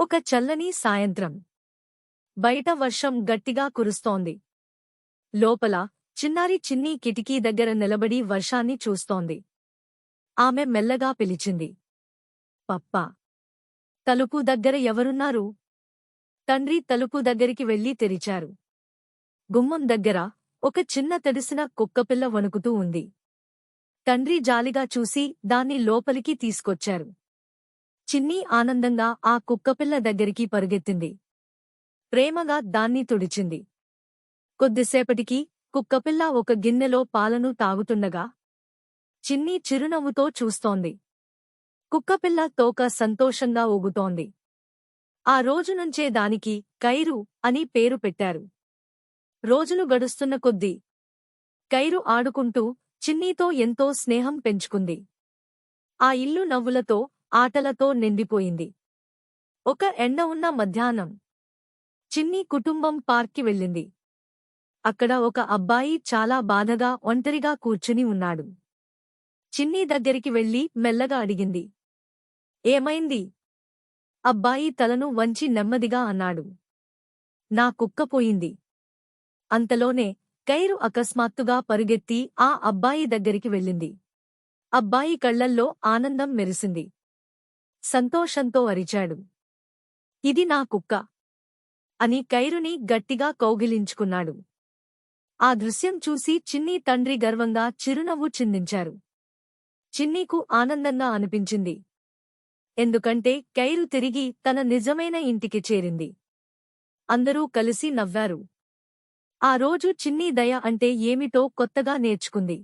ఒక చల్లని సాయంత్రం. బయట వర్షం గట్టిగా కురుస్తోంది. లోపల చిన్నారి చిన్ని కిటికీ దగ్గర నిలబడి వర్షాన్ని చూస్తోంది. ఆమె మెల్లగా పిలిచింది. పప్పా! తలుపు దగ్గర ఎవరున్నారు? తండ్రి తలుపు దగ్గరికి వెళ్లి తెరిచారు. గుమ్మం దగ్గర ఒక చిన్న తడిసిన కుక్కపిల్ల వణుకుతూ ఉంది. తండ్రి జాలిగా చూసి దాన్ని లోపలికి తీసుకొచ్చారు. చిన్ని ఆనందంగా ఆ కుక్కపిల్ల దగ్గరికి పరుగెత్తింది. ప్రేమగా దాన్ని తుడిచింది. కొద్దిసేపటికి కుక్కపిల్ల ఒక గిన్నెలో పాలను తాగుతుండగా చిన్ని చిరునవ్వుతో చూస్తోంది. కుక్కపిల్ల తోక సంతోషంగా ఊగుతోంది. ఆ రోజునుంచే దానికి కైరు అని పేరు పెట్టారు. రోజులు గడుస్తున్న కొద్దీ కైరు ఆడుకుంటూ చిన్నీతో ఎంతో స్నేహం పెంచుకుంది. ఆ ఇల్లు నవ్వులతో, ఆటలతో నిండిపోయింది. ఒక ఎండ ఉన్న మధ్యాహ్నం చిన్ని కుటుంబం పార్క్కి వెళ్ళింది. అక్కడ ఒక అబ్బాయి చాలా బాధగా ఒంటరిగా కూర్చుని ఉన్నాడు. చిన్ని దగ్గరికి వెళ్లి మెల్లగా అడిగింది. ఏమైంది? అబ్బాయి తలను వంచి నెమ్మదిగా అన్నాడు. నా కుక్క పోయింది. అంతలోనే కైరు అకస్మాత్తుగా పరుగెత్తి ఆ అబ్బాయి దగ్గరికి వెళ్ళింది. అబ్బాయి కళ్లల్లో ఆనందం మెరిసింది. సంతోషంతో అరిచాడు. ఇది నా కుక్క అని కైరుని గట్టిగా కౌగిలించుకున్నాడు. ఆ దృశ్యం చూసి చిన్ని తండ్రి గర్వంగా చిరునవ్వు చిందించారు. చిన్నీకు ఆనందంగా అనిపించింది. ఎందుకంటే కైరు తిరిగి తన నిజమైన ఇంటికి చేరింది. అందరూ కలిసి నవ్వారు. ఆ రోజు చిన్ని దయ అంటే ఏమిటో కొత్తగా నేర్చుకుంది.